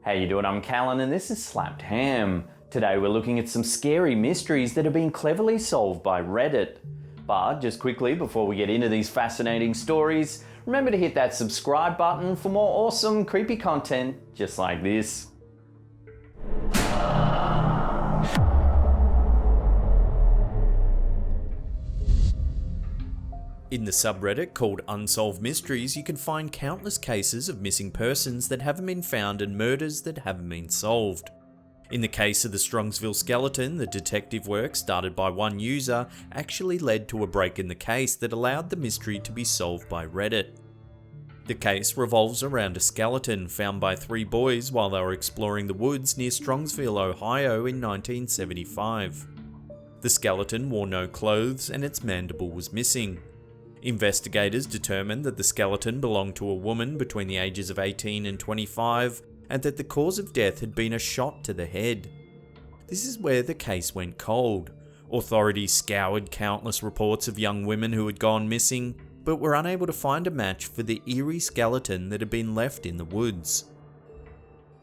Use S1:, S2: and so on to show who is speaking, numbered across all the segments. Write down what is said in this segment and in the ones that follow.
S1: How you doing? I'm Callan and this is Slapped Ham. Today we're looking at some scary mysteries that have been cleverly solved by Reddit. But just quickly before we get into these fascinating stories, remember to hit that subscribe button for more awesome creepy content just like this.
S2: In the subreddit called Unsolved Mysteries, you can find countless cases of missing persons that haven't been found and murders that haven't been solved. In the case of the Strongsville skeleton, the detective work started by one user actually led to a break in the case that allowed the mystery to be solved by Reddit. The case revolves around a skeleton found by three boys while they were exploring the woods near Strongsville, Ohio in 1975. The skeleton wore no clothes and its mandible was missing. Investigators determined that the skeleton belonged to a woman between the ages of 18 and 25 and that the cause of death had been a shot to the head. This is where the case went cold. Authorities scoured countless reports of young women who had gone missing, but were unable to find a match for the eerie skeleton that had been left in the woods.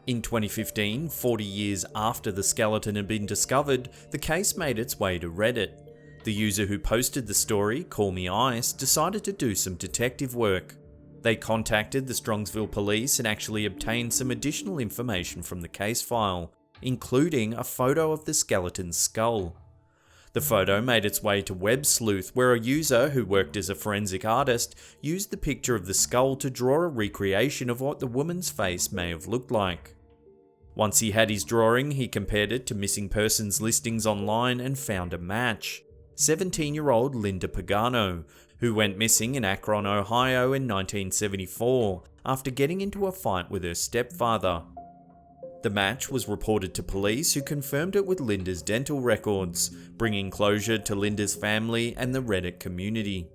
S2: In 2015, 40 years after the skeleton had been discovered, the case made its way to Reddit. The user who posted the story, Call Me Ice, decided to do some detective work. They contacted the Strongsville police and actually obtained some additional information from the case file, including a photo of the skeleton's skull. The photo made its way to Web Sleuth, where a user who worked as a forensic artist used the picture of the skull to draw a recreation of what the woman's face may have looked like. Once he had his drawing, he compared it to missing persons listings online and found a match. 17-year-old Linda Pagano, who went missing in Akron, Ohio in 1974 after getting into a fight with her stepfather. The match was reported to police, who confirmed it with Linda's dental records, bringing closure to Linda's family and the Reddit community.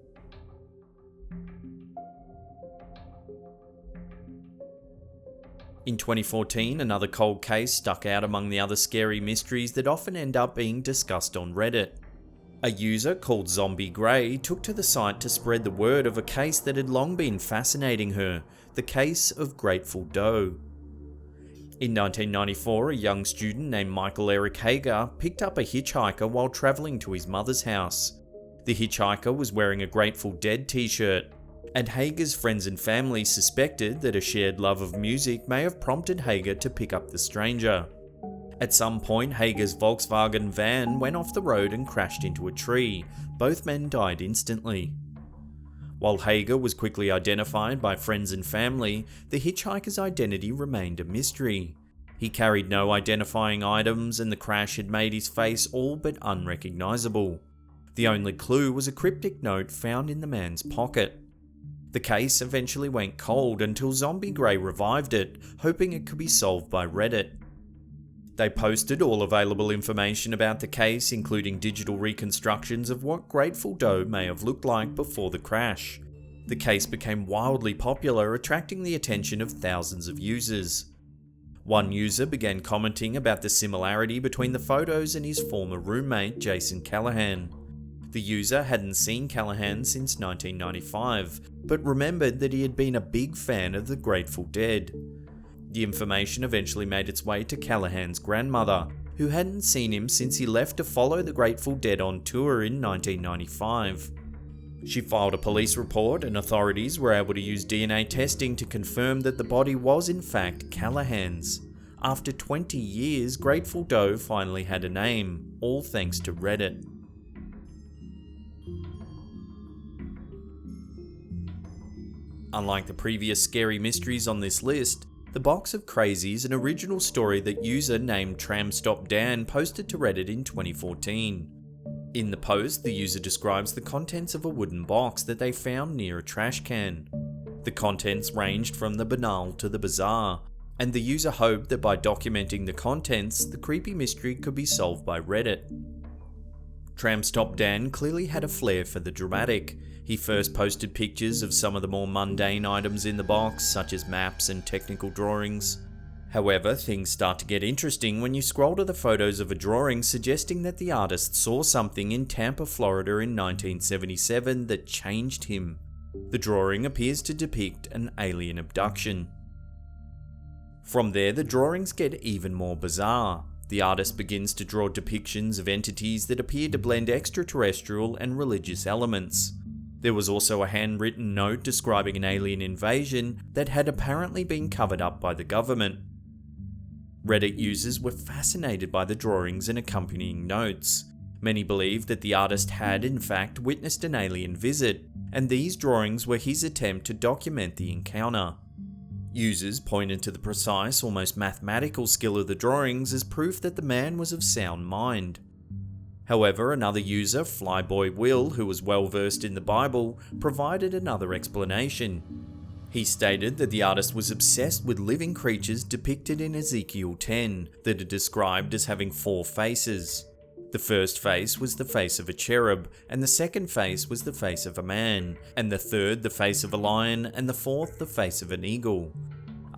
S2: In 2014, another cold case stuck out among the other scary mysteries that often end up being discussed on Reddit. A user called Zombie Grey took to the site to spread the word of a case that had long been fascinating her, the case of Grateful Doe. In 1994, a young student named Michael Eric Hager picked up a hitchhiker while travelling to his mother's house. The hitchhiker was wearing a Grateful Dead t-shirt, and Hager's friends and family suspected that a shared love of music may have prompted Hager to pick up the stranger. At some point, Hager's Volkswagen van went off the road and crashed into a tree. Both men died instantly. While Hager was quickly identified by friends and family, the hitchhiker's identity remained a mystery. He carried no identifying items and the crash had made his face all but unrecognizable. The only clue was a cryptic note found in the man's pocket. The case eventually went cold until Zombie Grey revived it, hoping it could be solved by Reddit. They posted all available information about the case, including digital reconstructions of what Grateful Doe may have looked like before the crash. The case became wildly popular, attracting the attention of thousands of users. One user began commenting about the similarity between the photos and his former roommate, Jason Callahan. The user hadn't seen Callahan since 1995, but remembered that he had been a big fan of the Grateful Dead. The information eventually made its way to Callahan's grandmother, who hadn't seen him since he left to follow the Grateful Dead on tour in 1995. She filed a police report and authorities were able to use DNA testing to confirm that the body was in fact Callahan's. After 20 years, Grateful Doe finally had a name, all thanks to Reddit. Unlike the previous scary mysteries on this list, The Box of Crazy is an original story that user named Tramstop Dan posted to Reddit in 2014. In the post, the user describes the contents of a wooden box that they found near a trash can. The contents ranged from the banal to the bizarre, and the user hoped that by documenting the contents, the creepy mystery could be solved by Reddit. Tramstop Dan clearly had a flair for the dramatic. He first posted pictures of some of the more mundane items in the box, such as maps and technical drawings. However, things start to get interesting when you scroll to the photos of a drawing suggesting that the artist saw something in Tampa, Florida in 1977 that changed him. The drawing appears to depict an alien abduction. From there, the drawings get even more bizarre. The artist begins to draw depictions of entities that appear to blend extraterrestrial and religious elements. There was also a handwritten note describing an alien invasion that had apparently been covered up by the government. Reddit users were fascinated by the drawings and accompanying notes. Many believed that the artist had, in fact, witnessed an alien visit, and these drawings were his attempt to document the encounter. Users pointed to the precise, almost mathematical skill of the drawings as proof that the man was of sound mind. However, another user, Flyboy Will, who was well versed in the Bible, provided another explanation. He stated that the artist was obsessed with living creatures depicted in Ezekiel 10 that are described as having 4 faces. The first face was the face of a cherub, and the second face was the face of a man, and the third the face of a lion, and the fourth the face of an eagle.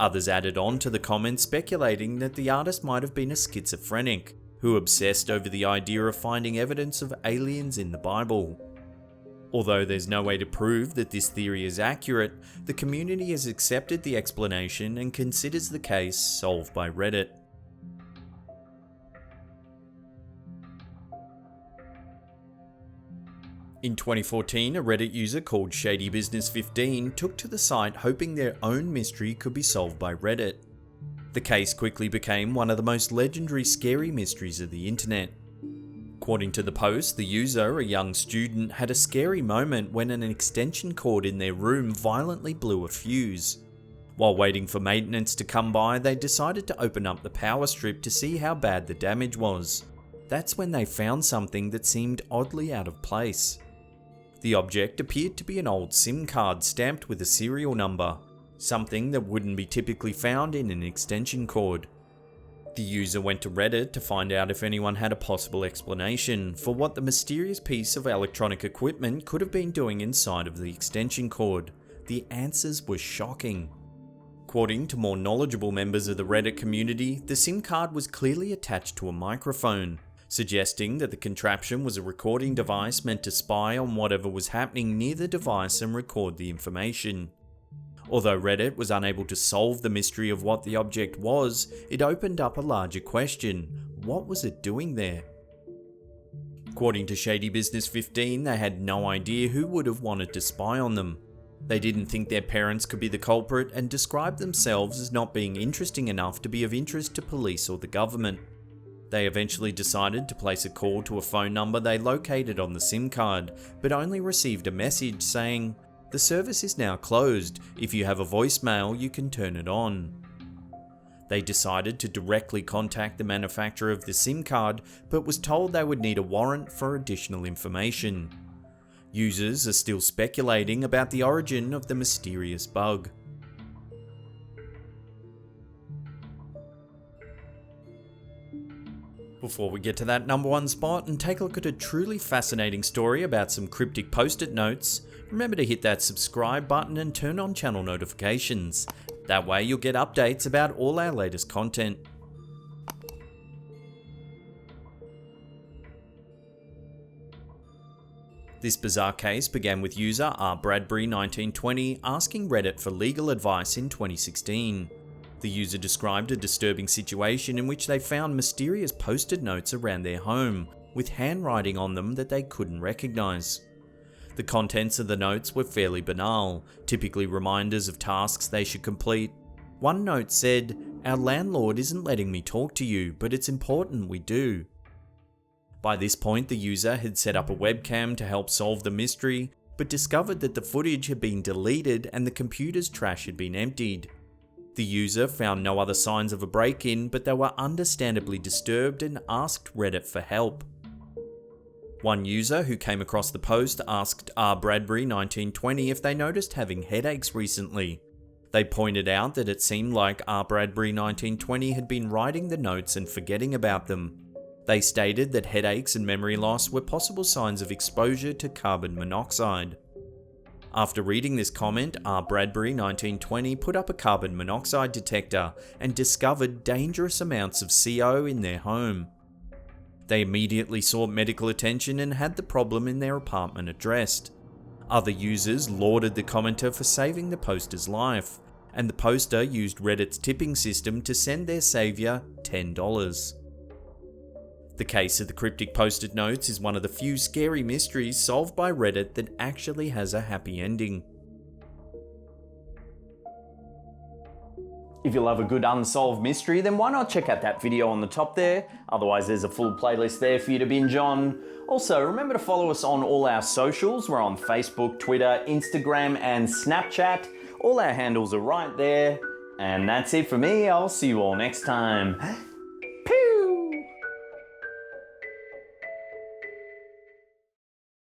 S2: Others added on to the comments speculating that the artist might have been a schizophrenic, who obsessed over the idea of finding evidence of aliens in the Bible. Although there's no way to prove that this theory is accurate, the community has accepted the explanation and considers the case solved by Reddit. In 2014, a Reddit user called ShadyBusiness15 took to the site hoping their own mystery could be solved by Reddit. The case quickly became one of the most legendary scary mysteries of the internet. According to the post, the user, a young student, had a scary moment when an extension cord in their room violently blew a fuse. While waiting for maintenance to come by, they decided to open up the power strip to see how bad the damage was. That's when they found something that seemed oddly out of place. The object appeared to be an old SIM card stamped with a serial number, something that wouldn't be typically found in an extension cord. The user went to Reddit to find out if anyone had a possible explanation for what the mysterious piece of electronic equipment could have been doing inside of the extension cord. The answers were shocking. According to more knowledgeable members of the Reddit community, the SIM card was clearly attached to a microphone, suggesting that the contraption was a recording device meant to spy on whatever was happening near the device and record the information. Although Reddit was unable to solve the mystery of what the object was, it opened up a larger question: what was it doing there? According to ShadyBusiness15, they had no idea who would have wanted to spy on them. They didn't think their parents could be the culprit and described themselves as not being interesting enough to be of interest to police or the government. They eventually decided to place a call to a phone number they located on the SIM card, but only received a message saying, "The service is now closed. If you have a voicemail, you can turn it on." They decided to directly contact the manufacturer of the SIM card, but was told they would need a warrant for additional information. Users are still speculating about the origin of the mysterious bug. Before we get to that number 1 spot and take a look at a truly fascinating story about some cryptic post-it notes, remember to hit that subscribe button and turn on channel notifications. That way you'll get updates about all our latest content. This bizarre case began with user rbradbury1920 asking Reddit for legal advice in 2016. The user described a disturbing situation in which they found mysterious post-it notes around their home, with handwriting on them that they couldn't recognize. The contents of the notes were fairly banal, typically reminders of tasks they should complete. One note said, "Our landlord isn't letting me talk to you, but it's important we do." By this point, the user had set up a webcam to help solve the mystery, but discovered that the footage had been deleted and the computer's trash had been emptied. The user found no other signs of a break-in, but they were understandably disturbed and asked Reddit for help. One user who came across the post asked rbradbury1920 if they noticed having headaches recently. They pointed out that it seemed like rbradbury1920 had been writing the notes and forgetting about them. They stated that headaches and memory loss were possible signs of exposure to carbon monoxide. After reading this comment, rbradbury1920 put up a carbon monoxide detector and discovered dangerous amounts of CO in their home. They immediately sought medical attention and had the problem in their apartment addressed. Other users lauded the commenter for saving the poster's life, and the poster used Reddit's tipping system to send their saviour $10. The case of the Cryptic Post-it notes is one of the few scary mysteries solved by Reddit that actually has a happy ending.
S1: If you love a good unsolved mystery, then why not check out that video on the top there? Otherwise, there's a full playlist there for you to binge on. Also, remember to follow us on all our socials. We're on Facebook, Twitter, Instagram, and Snapchat. All our handles are right there. And that's it for me. I'll see you all next time.